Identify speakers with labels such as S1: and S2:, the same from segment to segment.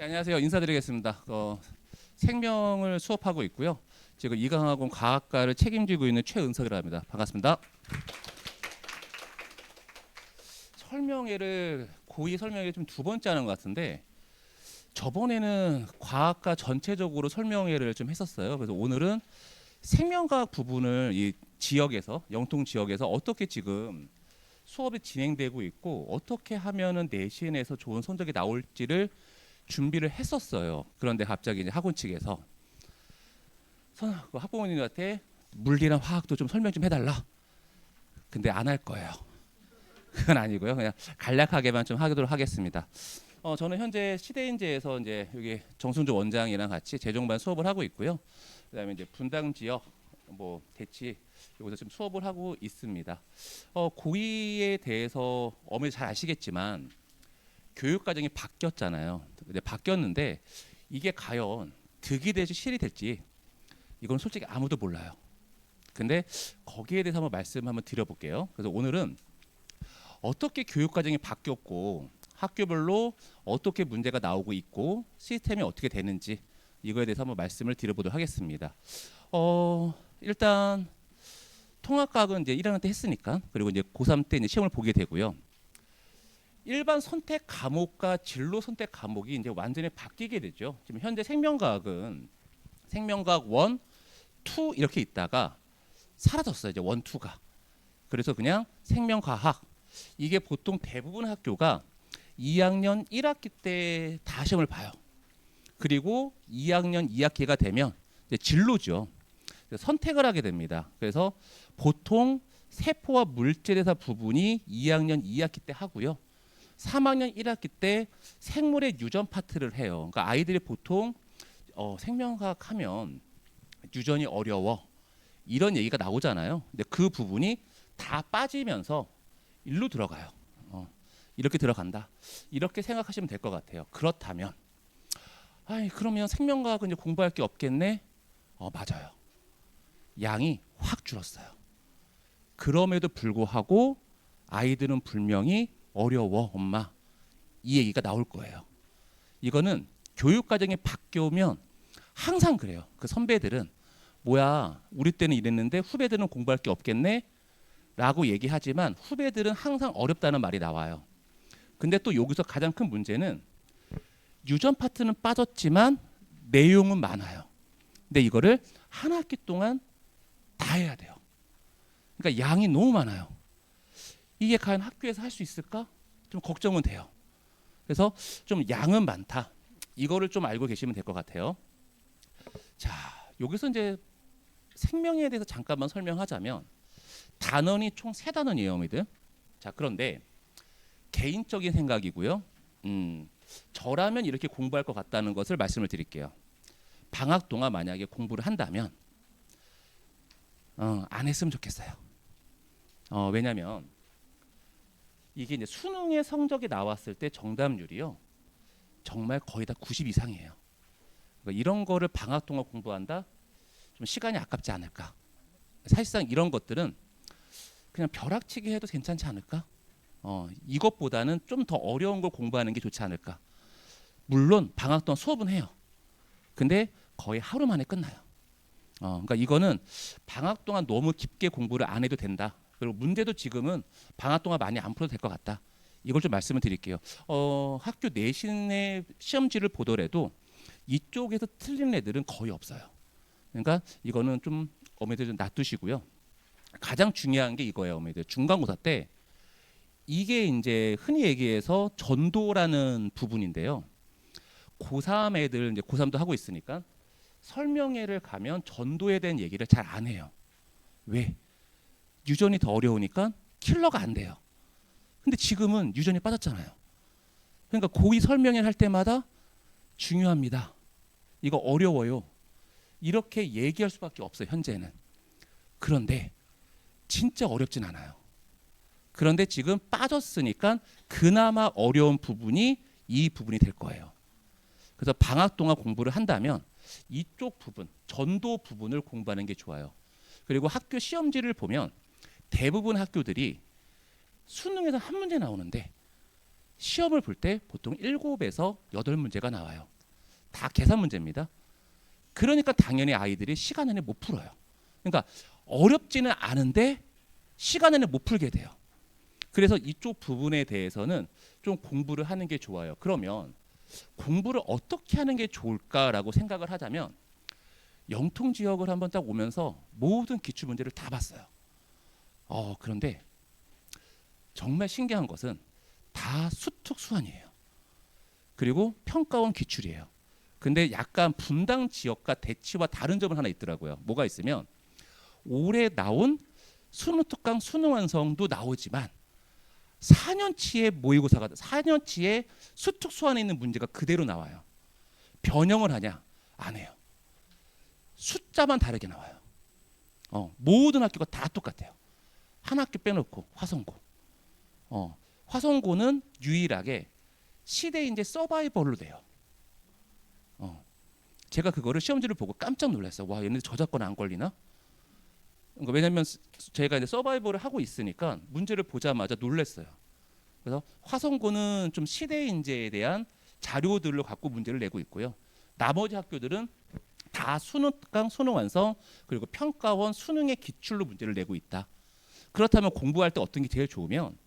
S1: 네, 안녕하세요. 인사드리겠습니다. 생명을 수업하고 있고요. 지금 이강학원 과학과를 책임지고 있는 최은석이라고 합니다. 반갑습니다. 설명회를 고의 설명회 좀 두 번째 하는 것 같은데 저번에는 과학과 전체적으로 설명회를 좀 했었어요. 그래서 오늘은 생명과학 부분을 이 지역에서 영통 지역에서 어떻게 지금 수업이 진행되고 있고 어떻게 하면은 내신에서 좋은 성적이 나올지를 준비를 했었어요. 그런데 갑자기 이제 학원 측에서 학부모님한테 물리랑 화학도 좀 설명 좀 해달라. 근데 안 할 거예요. 그건 아니고요. 그냥 간략하게만 좀 하도록 하겠습니다. 저는 현재 시대인재에서 이제 여기 정순조 원장이랑 같이 재종반 수업을 하고 있고요. 그다음에 이제 분당 지역 뭐 대치 여기서 지금 수업을 하고 있습니다. 고의에 대해서 어머니 잘 아시겠지만 교육 과정이 바뀌었잖아요. 근데 바뀌었는데 이게 과연 득이 될지 실이 될지 이건 솔직히 아무도 몰라요. 근데 거기에 대해서 한번 말씀 한번 드려볼게요. 그래서 오늘은 어떻게 교육 과정이 바뀌었고 학교별로 어떻게 문제가 나오고 있고 시스템이 어떻게 되는지 이거에 대해서 한번 말씀을 드려보도록 하겠습니다. 일단 통합과학은 이제 1학년 때 했으니까 그리고 이제 고3 때 이제 시험을 보게 되고요. 일반 선택 과목과 진로 선택 과목이 이제 완전히 바뀌게 되죠. 지금 현재 생명과학은 생명과학 1, 2 이렇게 있다가 사라졌어요. 이제 1, 2가. 그래서 그냥 생명과학 이게 보통 대부분 학교가 2학년 1학기 때 다 시험을 봐요. 그리고 2학년 2학기가 되면 이제 진로죠. 선택을 하게 됩니다. 그래서 보통 세포와 물질에서 부분이 2학년 2학기 때 하고요. 3학년 1학기 때 생물의 유전 파트를 해요. 그러니까 아이들이 보통 생명과학 하면 유전이 어려워 이런 얘기가 나오잖아요. 근데 그 부분이 다 빠지면서 일로 들어가요. 이렇게 들어간다. 이렇게 생각하시면 될 것 같아요. 그렇다면, 그러면 생명과학은 이제 공부할 게 없겠네? 맞아요. 양이 확 줄었어요. 그럼에도 불구하고 아이들은 분명히 어려워, 엄마. 이 얘기가 나올 거예요. 이거는 교육 과정이 바뀌면 항상 그래요. 그 선배들은 뭐야, 우리 때는 이랬는데 후배들은 공부할 게 없겠네? 라고 얘기하지만 후배들은 항상 어렵다는 말이 나와요. 근데 또 여기서 가장 큰 문제는 유전 파트는 빠졌지만 내용은 많아요. 근데 이거를 한 학기 동안 다 해야 돼요. 그러니까 양이 너무 많아요. 이게 과연 학교에서 할 수 있을까? 좀 걱정은 돼요. 그래서 좀 양은 많다. 이거를 좀 알고 계시면 될 것 같아요. 자, 여기서 이제 생명에 대해서 잠깐만 설명하자면 단원이 총 3단원이에요, 어머니들. 자, 그런데 개인적인 생각이고요. 저라면 이렇게 공부할 것 같다는 것을 말씀을 드릴게요. 방학 동안 만약에 공부를 한다면 안 했으면 좋겠어요. 왜냐하면 이게 이제 수능의 성적이 나왔을 때 정답률이요. 정말 거의 다 90 이상이에요. 그러니까 이런 거를 방학 동안 공부한다? 좀 시간이 아깝지 않을까? 사실상 이런 것들은 그냥 벼락치기 해도 괜찮지 않을까? 이것보다는 좀 더 어려운 걸 공부하는 게 좋지 않을까? 물론 방학 동안 수업은 해요. 근데 거의 하루 만에 끝나요. 그러니까 이거는 방학 동안 너무 깊게 공부를 안 해도 된다. 그리고 문제도 지금은 방학 동안 많이 안 풀어도 될 것 같다. 이걸 좀 말씀을 드릴게요. 학교 내신의 시험지를 보더라도 이쪽에서 틀린 애들은 거의 없어요. 그러니까 이거는 좀 어머니들 좀 놔두시고요. 가장 중요한 게 이거예요, 어머니들. 중간고사 때 이게 이제 흔히 얘기해서 전도라는 부분인데요. 고3 애들 이제 고3도 하고 있으니까 설명회를 가면 전도에 대한 얘기를 잘 안 해요. 왜? 유전이 더 어려우니까 킬러가 안 돼요. 근데 지금은 유전이 빠졌잖아요. 그러니까 고의 설명회를 할 때마다 중요합니다. 이거 어려워요. 이렇게 얘기할 수밖에 없어요, 현재는. 그런데 진짜 어렵진 않아요. 그런데 지금 빠졌으니까 그나마 어려운 부분이 이 부분이 될 거예요. 그래서 방학 동안 공부를 한다면 이쪽 부분, 전도 부분을 공부하는 게 좋아요. 그리고 학교 시험지를 보면 대부분 학교들이 수능에서 한 문제 나오는데 시험을 볼 때 보통 7에서 8문제가 나와요. 다 계산 문제입니다. 그러니까 당연히 아이들이 시간 안에 못 풀어요. 그러니까 어렵지는 않은데 시간 안에 못 풀게 돼요. 그래서 이쪽 부분에 대해서는 좀 공부를 하는 게 좋아요. 그러면 공부를 어떻게 하는 게 좋을까라고 생각을 하자면 영통 지역을 한번 딱 오면서 모든 기출 문제를 다 봤어요. 그런데 정말 신기한 것은 다 수특수환이에요. 그리고 평가원 기출이에요. 근데 약간 분당 지역과 대치와 다른 점은 하나 있더라고요. 뭐가 있으면 올해 나온 수능특강 수능 완성도 나오지만 4년치의 모의고사가 4년치의 수특수안에 있는 문제가 그대로 나와요. 변형을 하냐? 안 해요. 숫자만 다르게 나와요. 모든 학교가 다 똑같아요. 한 학교 빼놓고 화성고. 화성고는 유일하게 시대인재 서바이벌로 돼요. 제가 그거를 시험지를 보고 깜짝 놀랐어요. 와, 얘네들 저작권 안 걸리나? 그러니까 왜냐하면 제가 이제 서바이벌을 하고 있으니까 문제를 보자마자 놀랐어요. 그래서 화성고는 좀 시대인재에 대한 자료들을 갖고 문제를 내고 있고요. 나머지 학교들은 다 수능특강, 수능 완성, 그리고 평가원, 수능의 기출로 문제를 내고 있다. 그렇다면 공부할 때 어떤 게 제일 좋으면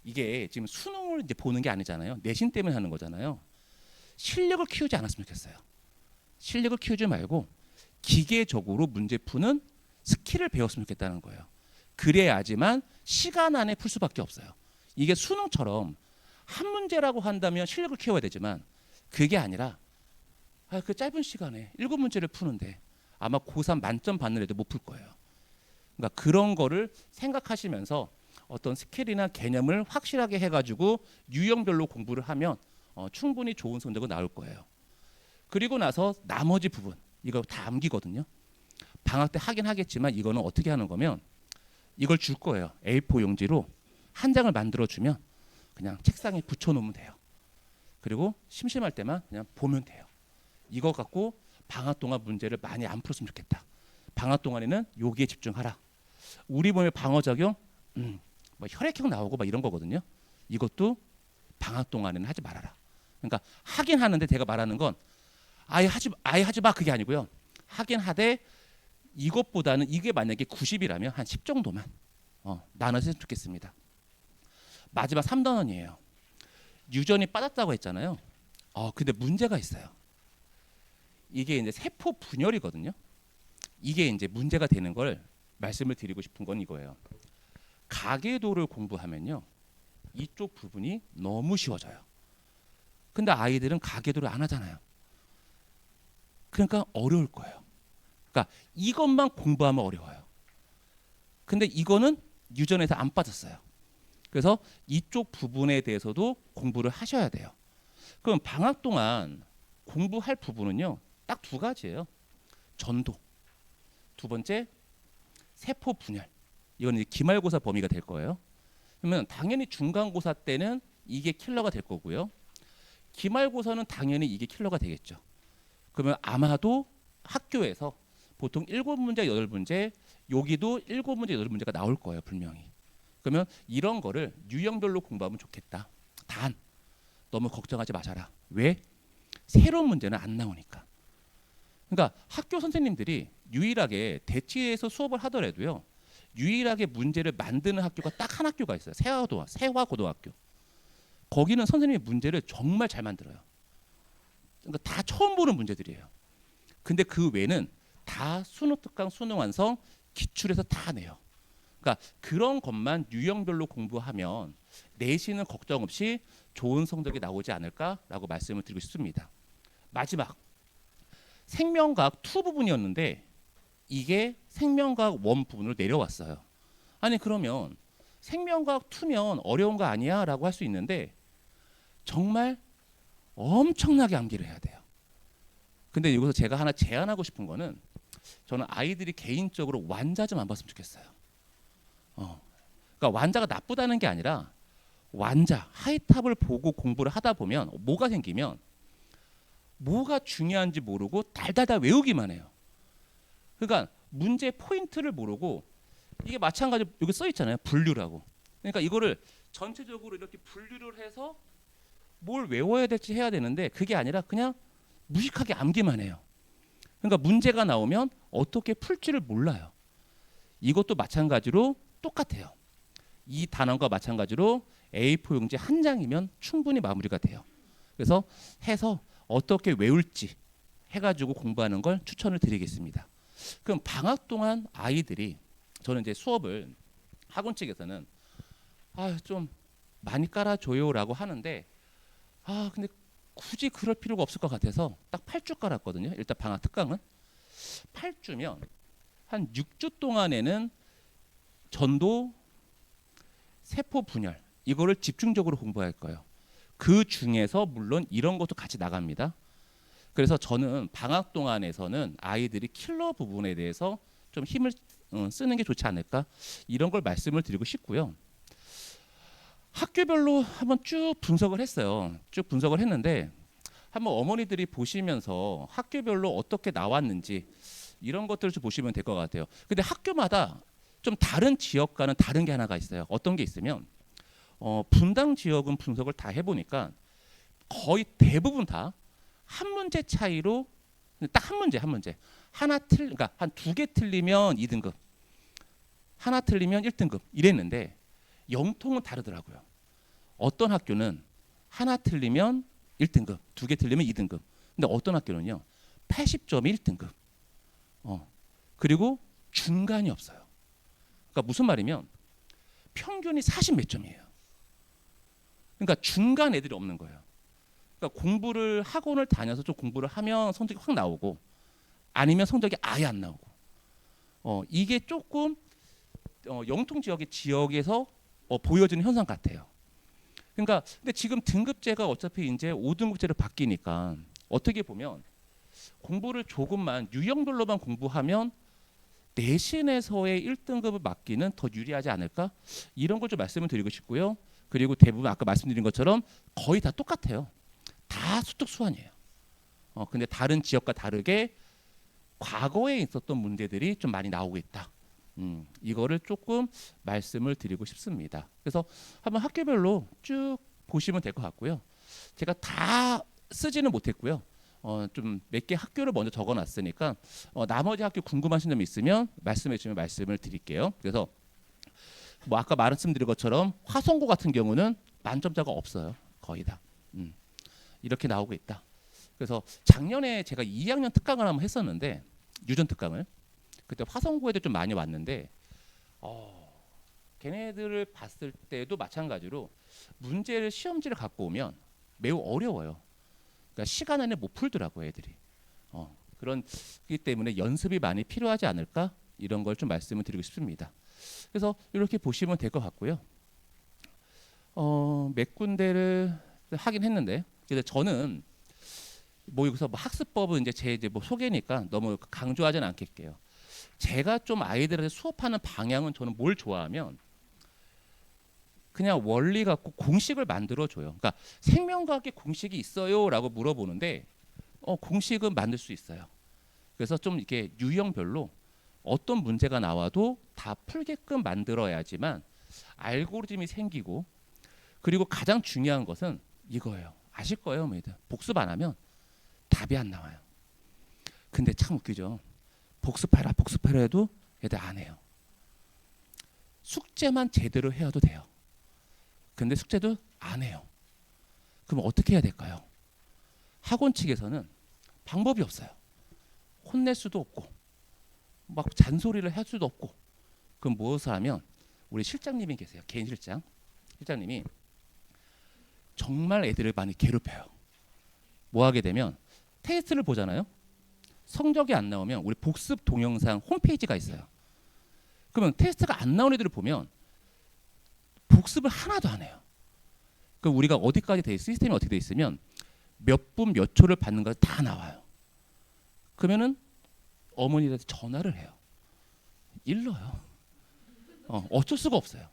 S1: 이게 지금 수능을 이제 보는 게 아니잖아요. 내신 때문에 하는 거잖아요. 실력을 키우지 않았으면 좋겠어요. 실력을 키우지 말고 기계적으로 문제 푸는 스킬을 배웠으면 좋겠다는 거예요. 그래야지만 시간 안에 풀 수밖에 없어요. 이게 수능처럼 한 문제라고 한다면 실력을 키워야 되지만 그게 아니라 그 짧은 시간에 7문제를 푸는데 아마 고3 만점 받는 애도 못 풀 거예요. 그러니까 그런 거를 생각하시면서 어떤 스킬이나 개념을 확실하게 해가지고 유형별로 공부를 하면 충분히 좋은 성적은 나올 거예요. 그리고 나서 나머지 부분 이거 다 암기거든요. 방학 때 하긴 하겠지만 이거는 어떻게 하는 거면 이걸 줄 거예요. A4 용지로 한 장을 만들어 주면 그냥 책상에 붙여놓으면 돼요. 그리고 심심할 때만 그냥 보면 돼요. 이거 갖고 방학 동안 문제를 많이 안 풀었으면 좋겠다. 방학 동안에는 여기에 집중하라. 우리 몸의 방어 작용, 뭐 혈액형 나오고 막 이런 거거든요. 이것도 방학 동안에는 하지 말아라. 그러니까 하긴 하는데 제가 말하는 건 아예 하지 마 그게 아니고요. 하긴 하되 이것보다는 이게 만약에 90이라면 한 10 정도만 나눠서 했으면 좋겠습니다. 마지막 3단원이에요. 유전이 빠졌다고 했잖아요. 근데 문제가 있어요. 이게 이제 세포 분열이거든요. 이게 이제 문제가 되는 걸 말씀을 드리고 싶은 건 이거예요. 가계도를 공부하면요. 이쪽 부분이 너무 쉬워져요. 근데 아이들은 가계도를 안 하잖아요. 그러니까 어려울 거예요. 그러니까 이것만 공부하면 어려워요. 근데 이거는 유전에서 안 빠졌어요. 그래서 이쪽 부분에 대해서도 공부를 하셔야 돼요. 그럼 방학 동안 공부할 부분은요. 딱 2가지예요. 전도. 2번째 세포 분열. 이건 이제 기말고사 범위가 될 거예요. 그러면 당연히 중간고사 때는 이게 킬러가 될 거고요. 기말고사는 당연히 이게 킬러가 되겠죠. 그러면 아마도 학교에서 보통 7문제, 8문제, 여기도 7문제, 8문제가 나올 거예요, 분명히. 그러면 이런 거를 유형별로 공부하면 좋겠다. 단 너무 걱정하지 마셔라. 왜? 새로운 문제는 안 나오니까. 그러니까 학교 선생님들이 유일하게 대치에서 수업을 하더라도요. 유일하게 문제를 만드는 학교가 딱 한 학교가 있어요. 세화고등학교. 거기는 선생님이 문제를 정말 잘 만들어요. 그러니까 다 처음 보는 문제들이에요. 근데 그 외에는 다 수능특강, 수능 완성, 기출에서 다 내요. 그러니까 그런 것만 유형별로 공부하면 내신은 걱정 없이 좋은 성적이 나오지 않을까라고 말씀을 드리고 싶습니다. 마지막 생명과학 2 부분이었는데 이게 생명과학 1 부분으로 내려왔어요. 아니 그러면 생명과학 2면 어려운 거 아니야? 라고 할 수 있는데 정말 엄청나게 암기를 해야 돼요. 근데 여기서 제가 하나 제안하고 싶은 거는 저는 아이들이 개인적으로 완자 좀 안 봤으면 좋겠어요. 그러니까 완자가 나쁘다는 게 아니라 완자, 하이탑을 보고 공부를 하다 보면 뭐가 생기면 뭐가 중요한지 모르고 달달달 외우기만 해요. 그러니까 문제 포인트를 모르고 이게 마찬가지로 여기 써 있잖아요. 분류라고. 그러니까 이거를 전체적으로 이렇게 분류를 해서 뭘 외워야 될지 해야 되는데 그게 아니라 그냥 무식하게 암기만 해요. 그러니까 문제가 나오면 어떻게 풀지를 몰라요. 이것도 마찬가지로 똑같아요. 이 단원과 마찬가지로 A4 용지 한 장이면 충분히 마무리가 돼요. 그래서 해서 어떻게 외울지 해가지고 공부하는 걸 추천을 드리겠습니다. 그럼 방학 동안 아이들이 저는 이제 수업을 학원 측에서는 좀 많이 깔아줘요라고 하는데 근데 굳이 그럴 필요가 없을 것 같아서 딱 8주 깔았거든요. 일단 방학 특강은 8주면 한 6주 동안에는 전도, 세포 분열 이거를 집중적으로 공부할 거예요. 그 중에서 물론 이런 것도 같이 나갑니다. 그래서 저는 방학 동안에서는 아이들이 킬러 부분에 대해서 좀 힘을 쓰는 게 좋지 않을까 이런 걸 말씀을 드리고 싶고요. 학교별로 한번 쭉 분석을 했어요. 쭉 분석을 했는데 한번 어머니들이 보시면서 학교별로 어떻게 나왔는지 이런 것들을 좀 보시면 될 것 같아요. 근데 학교마다 좀 다른 지역과는 다른 게 하나가 있어요. 어떤 게 있으면 분당 지역은 분석을 다 해보니까 거의 대부분 다 한 문제 차이로 딱 한 문제 그러니까 한 2개 틀리면 2등급 하나 틀리면 1등급 이랬는데 영통은 다르더라고요. 어떤 학교는 하나 틀리면 1등급 2개 틀리면 2등급 근데 어떤 학교는요 80점이 1등급 그리고 중간이 없어요. 그러니까 무슨 말이면 평균이 40 몇 점이에요. 그러니까 중간 애들이 없는 거예요. 그러니까 공부를 학원을 다녀서 좀 공부를 하면 성적이 확 나오고 아니면 성적이 아예 안 나오고 이게 조금 영통 지역에서 보여지는 현상 같아요. 그러니까 근데 지금 등급제가 어차피 이제 5등급제로 바뀌니까 어떻게 보면 공부를 조금만 유형별로만 공부하면 내신에서의 1등급을 맞기는 더 유리하지 않을까 이런 걸 좀 말씀을 드리고 싶고요. 그리고 대부분 아까 말씀드린 것처럼 거의 다 똑같아요. 다 수특수환이에요. 근데 다른 지역과 다르게 과거에 있었던 문제들이 좀 많이 나오고 있다. 이거를 조금 말씀을 드리고 싶습니다. 그래서 한번 학교별로 쭉 보시면 될 것 같고요. 제가 다 쓰지는 못했고요. 좀 몇 개 학교를 먼저 적어놨으니까 나머지 학교 궁금하신 점 있으면 말씀해 주시면 말씀을 드릴게요. 그래서 뭐 아까 말씀드린 것처럼 화성고 같은 경우는 만점자가 없어요. 거의 다. 이렇게 나오고 있다. 그래서 작년에 제가 2학년 특강을 한번 했었는데 유전 특강을 그때 화성고에도 좀 많이 왔는데 걔네들을 봤을 때도 마찬가지로 문제를 시험지를 갖고 오면 매우 어려워요. 그러니까 시간 안에 못 풀더라고요, 애들이. 그렇기 때문에 연습이 많이 필요하지 않을까 이런 걸 좀 말씀을 드리고 싶습니다. 그래서 이렇게 보시면 될 것 같고요. 몇 군데를 하긴 했는데, 근데 저는 뭐 여기서 뭐 학습법은 이제 뭐 소개니까 너무 강조하지는 않겠게요. 제가 좀 아이들한테 수업하는 방향은 저는 뭘 좋아하면 그냥 원리 갖고 공식을 만들어 줘요. 그러니까 생명과학에 공식이 있어요라고 물어보는데 공식은 만들 수 있어요. 그래서 좀 이렇게 유형별로 어떤 문제가 나와도 다 풀게끔 만들어야지만 알고리즘이 생기고 그리고 가장 중요한 것은 이거예요. 아실 거예요, 뭐들 복습 안 하면 답이 안 나와요. 근데 참 웃기죠. 복습해라 해도 애들 안 해요. 숙제만 제대로 해도 돼요. 근데 숙제도 안 해요. 그럼 어떻게 해야 될까요? 학원 측에서는 방법이 없어요. 혼낼 수도 없고 막 잔소리를 할 수도 없고 그럼 무엇을 하면 우리 실장님이 계세요. 개인 실장님이 정말 애들을 많이 괴롭혀요. 뭐 하게 되면 테스트를 보잖아요. 성적이 안 나오면 우리 복습 동영상 홈페이지가 있어요. 그러면 테스트가 안 나온 애들을 보면 복습을 하나도 안 해요. 그럼 우리가 어디까지 돼 있어? 시스템이 어떻게 돼 있으면 몇 분 몇 초를 받는 거 다 나와요. 그러면은 어머니한테 전화를 해요. 일러요. 어쩔 수가 없어요.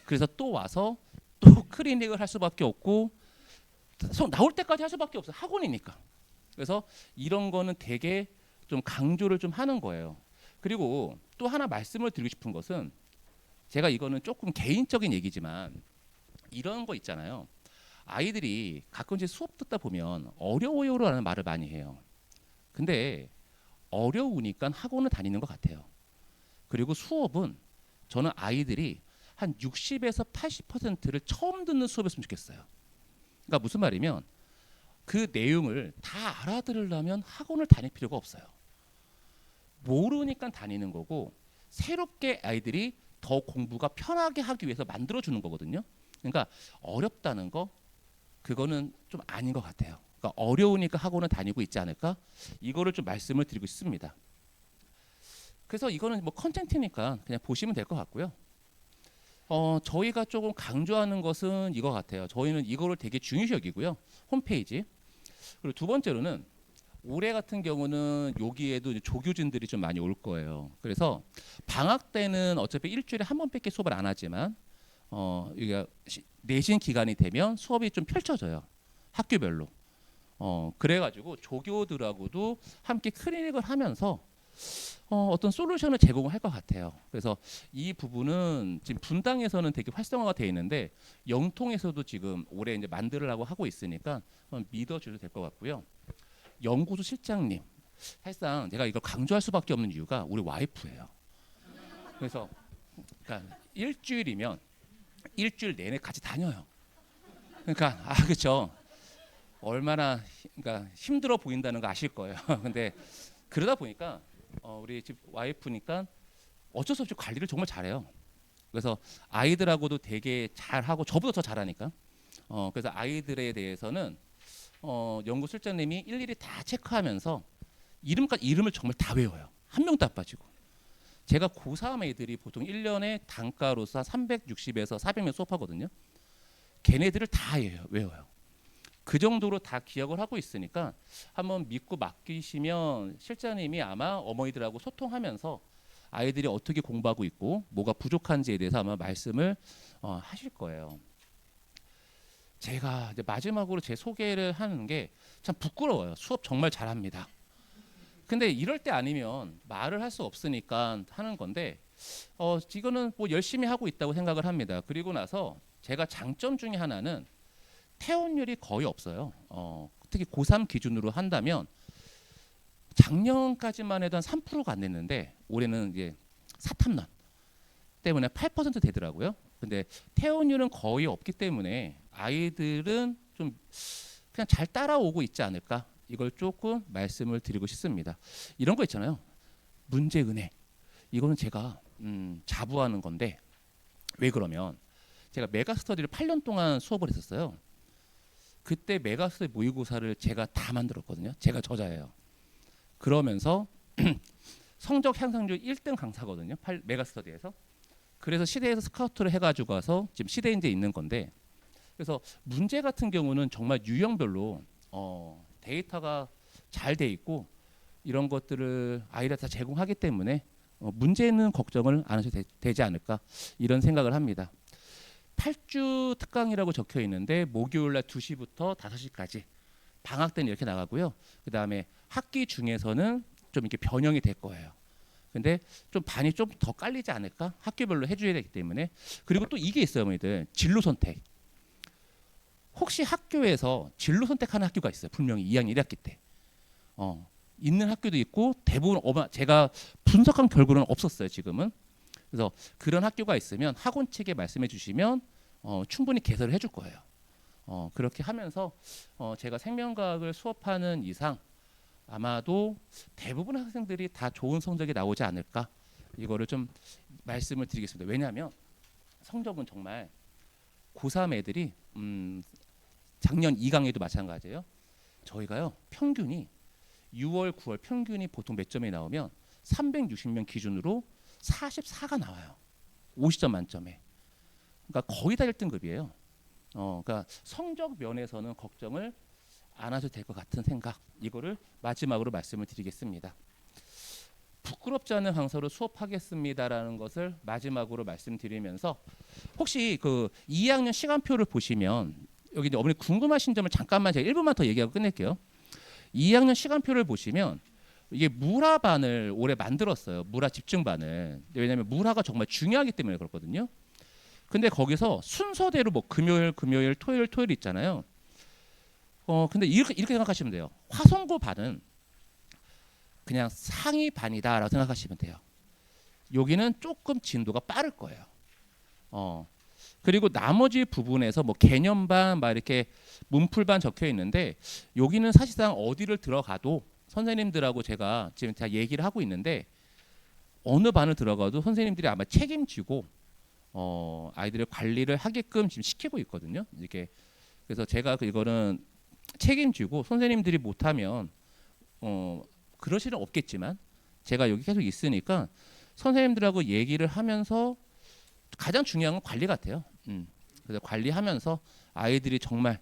S1: 그래서 또 와서 또 클리닉을 할 수밖에 없고 나올 때까지 할 수밖에 없어요. 학원이니까. 그래서 이런 거는 되게 좀 강조를 좀 하는 거예요. 그리고 또 하나 말씀을 드리고 싶은 것은 제가 이거는 조금 개인적인 얘기지만 이런 거 있잖아요. 아이들이 가끔씩 수업 듣다 보면 어려워요라는 말을 많이 해요. 근데 어려우니까 학원을 다니는 것 같아요. 그리고 수업은 저는 아이들이 한 60에서 80%를 처음 듣는 수업이었으면 좋겠어요. 그러니까 무슨 말이면 그 내용을 다 알아들으려면 학원을 다닐 필요가 없어요. 모르니까 다니는 거고 새롭게 아이들이 더 공부가 편하게 하기 위해서 만들어주는 거거든요. 그러니까 어렵다는 거 그거는 좀 아닌 것 같아요. 그러니까 어려우니까 학원을 다니고 있지 않을까? 이거를 좀 말씀을 드리고 싶습니다. 그래서 이거는 뭐 컨텐츠니까 그냥 보시면 될 것 같고요. 저희가 조금 강조하는 것은 이거 같아요. 저희는 이거를 되게 중요시 여기고요. 홈페이지. 그리고 두 번째로는 올해 같은 경우는 여기에도 이제 조교진들이 좀 많이 올 거예요. 그래서 방학 때는 어차피 일주일에 한 번밖에 수업을 안 하지만 이게 내신 기간이 되면 수업이 좀 펼쳐져요. 학교별로. 그래가지고 조교들하고도 함께 클리닉을 하면서 어떤 솔루션을 제공할 것 같아요. 그래서 이 부분은 지금 분당에서는 되게 활성화가 되어 있는데 영통에서도 지금 올해 이제 만들으려고 하고 있으니까 믿어주셔도 될 것 같고요. 연구소 실장님, 사실상 제가 이걸 강조할 수밖에 없는 이유가 우리 와이프예요. 그래서 그러니까 일주일이면 일주일 내내 같이 다녀요. 그러니까 그렇죠. 얼마나 그러니까 힘들어 보인다는 거 아실 거예요. 근데 그러다 보니까 우리 집 와이프니까 어쩔 수 없이 관리를 정말 잘해요. 그래서 아이들하고도 되게 잘하고 저보다 더 잘하니까. 그래서 아이들에 대해서는 연구실장님이 일일이 다 체크하면서 이름을 정말 다 외워요. 한 명도 안 빠지고. 제가 고3 애들이 보통 1년에 단가로서 360에서 400명 수업하거든요. 걔네들을 다 외워요. 그 정도로 다 기억을 하고 있으니까 한번 믿고 맡기시면 실장님이 아마 어머니들하고 소통하면서 아이들이 어떻게 공부하고 있고 뭐가 부족한지에 대해서 아마 말씀을 하실 거예요. 제가 이제 마지막으로 제 소개를 하는 게 참 부끄러워요. 수업 정말 잘합니다. 근데 이럴 때 아니면 말을 할 수 없으니까 하는 건데 이거는 뭐 열심히 하고 있다고 생각을 합니다. 그리고 나서 제가 장점 중에 하나는 퇴원율이 거의 없어요. 특히 고3 기준으로 한다면 작년까지만 해도 한 3%가 안 됐는데 올해는 이제 사탐난 때문에 8% 되더라고요. 근데 퇴원율은 거의 없기 때문에 아이들은 좀 그냥 잘 따라오고 있지 않을까? 이걸 조금 말씀을 드리고 싶습니다. 이런 거 있잖아요. 문제 은혜. 이거는 제가 자부하는 건데 왜 그러면 제가 메가스터디를 8년 동안 수업을 했었어요. 그때 메가스터디 모의고사를 제가 다 만들었거든요. 제가 저자예요. 그러면서 성적 향상률 1등 강사거든요. 메가스터디에서. 그래서 시대에서 스카우트를 해가지고 가서 지금 시대인지에 있는 건데 그래서 문제 같은 경우는 정말 유형별로 데이터가 잘 돼 있고 이런 것들을 아이들 다 제공하기 때문에 문제는 걱정을 안 하셔도 되지 않을까 이런 생각을 합니다. 8주 특강이라고 적혀 있는데 목요일 날 2시부터 5시까지 방학 때는 이렇게 나가고요. 그다음에 학기 중에서는 좀 이렇게 변형이 될 거예요. 근데 좀 반이 좀 더 깔리지 않을까? 학교별로 해줘야 되기 때문에. 그리고 또 이게 있어요, 어머니들. 진로 선택. 혹시 학교에서 진로 선택하는 학교가 있어요. 분명히 2학년 1학기 때. 있는 학교도 있고 대부분 제가 분석한 결과는 없었어요, 지금은. 그래서 그런 학교가 있으면 학원 측에 말씀해 주시면 충분히 개설을 해줄 거예요. 그렇게 하면서 제가 생명과학을 수업하는 이상 아마도 대부분 학생들이 다 좋은 성적이 나오지 않을까 이거를 좀 말씀을 드리겠습니다. 왜냐하면 성적은 정말 고3 애들이 작년 2강에도 마찬가지예요. 저희가요 평균이 6월 9월 평균이 보통 몇 점이 나오면 360명 기준으로 44가 나와요. 50점 만점에. 그러니까 거의 다 1등급이에요. 그러니까 성적 면에서는 걱정을 안 하셔도 될 것 같은 생각 이거를 마지막으로 말씀을 드리겠습니다. 부끄럽지 않은 강사로 수업하겠습니다라는 것을 마지막으로 말씀드리면서 혹시 그 2학년 시간표를 보시면 여기 이제 어머니 궁금하신 점을 잠깐만 제가 1분만 더 얘기하고 끝낼게요. 2학년 시간표를 보시면 이게 물화반을 올해 만들었어요. 물화 집중반을. 왜냐하면 물화가 정말 중요하기 때문에 그렇거든요. 근데 거기서 순서대로 뭐 금요일, 토요일 있잖아요. 근데 이렇게 생각하시면 돼요. 화성고 반은 그냥 상위 반이다라고 생각하시면 돼요. 여기는 조금 진도가 빠를 거예요. 그리고 나머지 부분에서 뭐 개념반 막 이렇게 문풀반 적혀 있는데 여기는 사실상 어디를 들어가도 선생님들하고 제가 지금 다 얘기를 하고 있는데 어느 반을 들어가도 선생님들이 아마 책임지고 아이들의 관리를 하게끔 지금 시키고 있거든요. 이렇게 그래서 제가 이거는 책임지고 선생님들이 못하면 그럴 일은 없겠지만 제가 여기 계속 있으니까 선생님들하고 얘기를 하면서 가장 중요한 건 관리 같아요. 그래서 관리하면서 아이들이 정말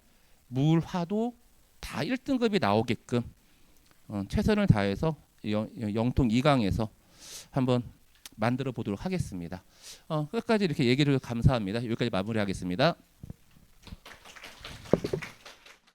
S1: 물화도 다 1등급이 나오게끔 최선을 다해서 영통 2강에서 한번 만들어 보도록 하겠습니다. 끝까지 이렇게 얘기를 감사합니다. 여기까지 마무리하겠습니다.